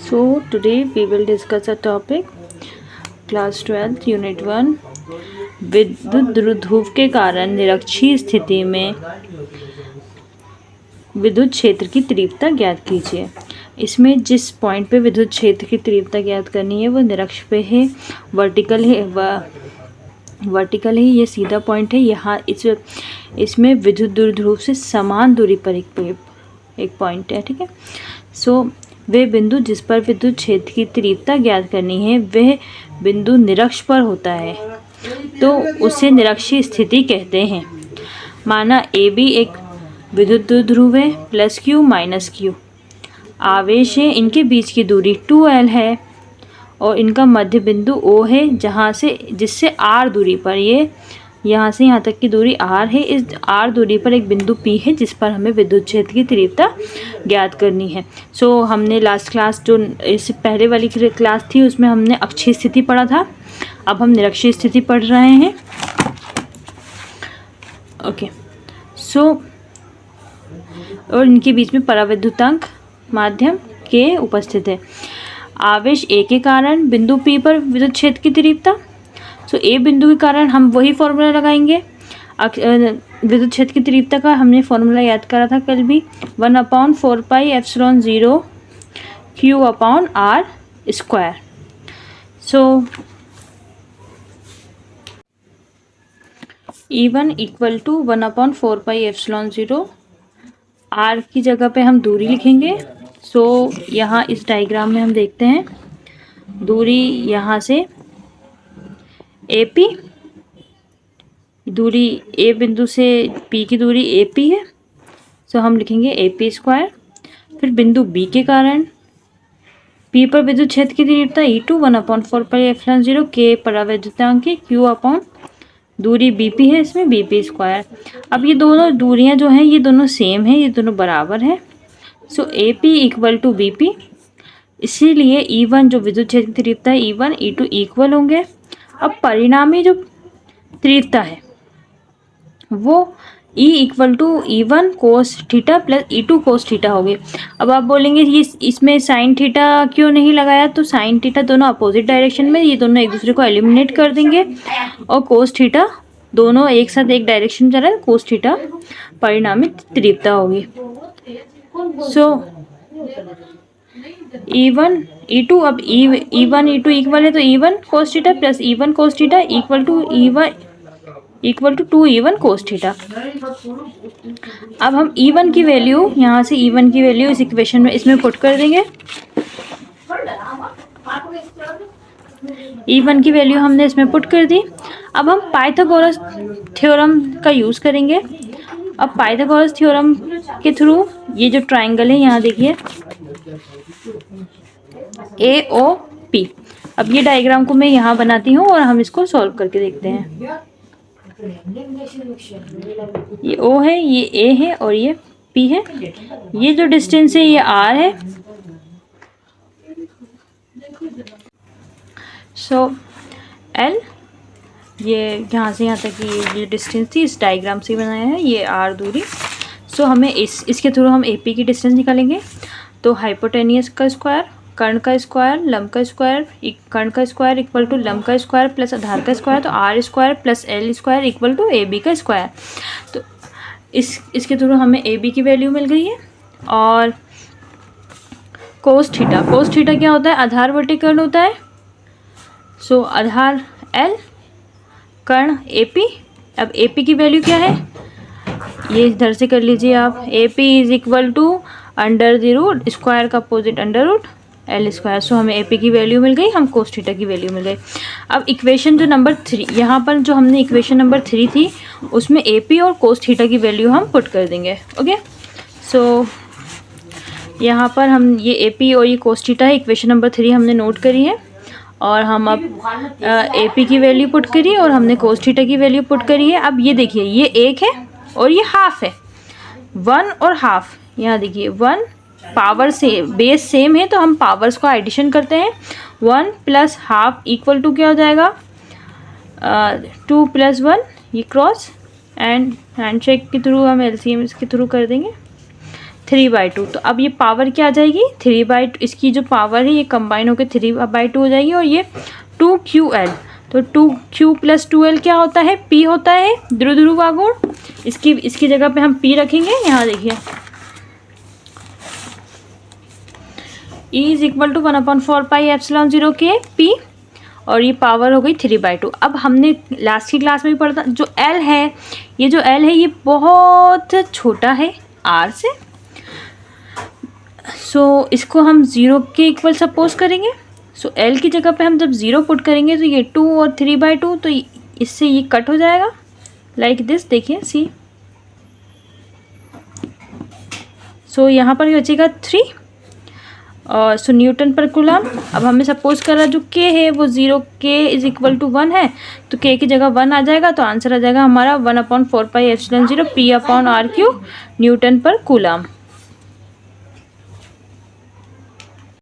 So today we will discuss a topic class 12th unit 1 विद्युत द्रुध्रुव के कारण निरक्षीय स्थिति में विद्युत क्षेत्र की तीव्रता ज्ञात कीजिए। इसमें जिस पॉइंट पे विद्युत क्षेत्र की तीव्रता ज्ञात करनी है वो निरक्ष पे है, वर्टिकल है, ये सीधा पॉइंट है। यहाँ इसमें विद्युत द्रुध्रुव से समान दूरी पर एक पॉइंट है, ठीक है। सो वे बिंदु जिस पर विद्युत क्षेत्र की तीव्रता ज्ञात करनी है वह बिंदु निरक्ष पर होता है तो उसे निरक्षीय स्थिति कहते हैं। माना ए बी एक विद्युत द्विध्रुव है, प्लस क्यू माइनस क्यू आवेश है, इनके बीच की दूरी 2L है और इनका मध्य बिंदु O है जिससे R दूरी पर यहाँ से यहाँ तक की दूरी R है। इस R दूरी पर एक बिंदु P है जिस पर हमें विद्युत क्षेत्र की तीव्रता ज्ञात करनी है। सो हमने लास्ट क्लास जो इससे पहले वाली क्लास थी उसमें हमने अक्षीय स्थिति पढ़ा था, अब हम निरक्षीय स्थिति पढ़ रहे हैं। ओके, सो और इनके बीच में पराविद्युतांक माध्यम के उपस्थित है। आवेश A के कारण बिंदु P पर विद्युत क्षेत्र की तीव्रता, सो A बिंदु के कारण हम वही फॉर्मूला लगाएंगे। विद्युत क्षेत्र की तीव्रता का हमने फॉर्मूला याद करा था कल भी, 1/4πε0 Q/R²। So E1 equal to 1/4πε0 R की जगह पे हम दूरी लिखेंगे। सो यहाँ इस डायग्राम में हम देखते हैं दूरी यहाँ से AP, दूरी A बिंदु से P की दूरी AP है, सो हम लिखेंगे AP²। फिर बिंदु B के कारण P पर विद्युत क्षेत्र की तीव्रता E2 1/4πε0 K परावैद्युतांक Q/ दूरी BP है, इसमें BP²। अब ये दोनों दूरियां जो हैं ये दोनों सेम है, ये दोनों बराबर है। सो AP इक्वल टू BP, इसीलिए E1 जो विद्युत क्षेत्र की तीव्रता है E1 E2 इक्वल होंगे। अब परिणामी जो तीव्रता है वो E equal to E1 cos theta plus E2 cos theta होगी। अब आप बोलेंगे ये इसमें साइन थीटा क्यों नहीं लगाया, तो साइन थीटा दोनों अपोजिट डायरेक्शन में, ये दोनों एक दूसरे को एलिमिनेट कर देंगे और कोस थीटा दोनों एक साथ एक डायरेक्शन में जा रहा है, कोस थीटा परिणामी तीव्रता होगी। सो E1 E2, अब E1 E2 इक्वल है तो E1 cos theta plus E1 cos theta equal to E1 equal to 2E1 cos theta. अब हम E1 की वैल्यू यहाँ से E1 की वैल्यू इस इक्वेशन में इसमें पुट कर देंगे। E1 की वैल्यू हमने इसमें पुट कर दी। अब हम पाइथागोरस थ्योरम का यूज़ करेंगे। अब पाइथागोरस थ्योरम के थ्रू ये जो ट्राइंगल है यहाँ देखिए AOP, अब ये डायग्राम को मैं यहाँ बनाती हूँ और हम इसको सॉल्व करके देखते हैं। ये O है, ये A है और ये P है। ये जो डिस्टेंस है ये R है। सो L, ये यहाँ से यहाँ तक की ये डिस्टेंस थी, इस डायग्राम से बनाया है, ये R दूरी। सो हमें इसके थ्रू हम AP की डिस्टेंस निकालेंगे। तो हाइपोटेनियस का स्क्वायर, कर्ण का स्क्वायर, लंब का स्क्वायर, कर्ण का स्क्वायर इक्वल टू लंब का स्क्वायर प्लस आधार का स्क्वायर, तो R² plus L² equal to AB का स्क्वायर। तो इसके थ्रू हमें AB की वैल्यू मिल गई है। और कोस थीटा क्या होता है, आधार बटे कर्ण होता है। सो आधार L, कर्ण AP। अब AP की वैल्यू क्या है, ये इधर से कर लीजिए आप, AP is equal to under the root, square का opposite under root L²। So हमें AP की वैल्यू मिल गई, हम कोस थीटा की वैल्यू मिल गई। अब इक्वेशन जो नंबर 3, यहाँ पर जो हमने इक्वेशन नंबर 3 थी उसमें AP और कोस थीटा की वैल्यू हम पुट कर देंगे। ओके, सो यहाँ पर हम ये AP और ये कोस थीटा है, इक्वेशन नंबर 3 हमने नोट करी है और हम अब AP की वैल्यू पुट करी और हमने कोस थीटा की वैल्यू पुट करी है। अब ये देखिए ये 1 है और ये हाफ है, 1 और हाफ। यहाँ देखिए 1 पावर से बेस सेम है तो हम पावर्स को एडिशन करते हैं। 1 प्लस हाफ इक्वल टू क्या हो जाएगा, 2 + 1, ये क्रॉस एंड हैंडशेक के थ्रू हम LCM इसके थ्रू कर देंगे। 3/2। तो अब ये पावर क्या आ जाएगी 3/2, इसकी जो पावर है ये कंबाइन होकर 3/2 हो जाएगी और ये 2QL। तो 2Q + 2L क्या होता है, P होता है, ध्रुव आघूर्ण। इसकी जगह पे हम P रखेंगे। यहाँ देखिए E = 1/4 पाई एप्सिलॉन 0 के P और ये पावर हो गई 3/2। अब हमने लास्ट की क्लास में भी पढ़ा था, जो L है, ये जो L है ये बहुत छोटा है R से। सो इसको हम 0 के इक्वल सपोज करेंगे। सो L की जगह पे हम जब 0 पुट करेंगे तो ये 2 और 3/2, तो इससे ये कट हो जाएगा लाइक दिस। देखिए सी। सो यहाँ पर ये बचेगा 3 और सो न्यूटन पर कूलम। अब हमें सपोज कर रहा जो K है वो 0, K = 1 है, तो K की जगह 1 आ जाएगा। तो आंसर आ जाएगा हमारा 1/4 पाई एप्सिलॉन 0 P/R³ न्यूटन पर कूलम।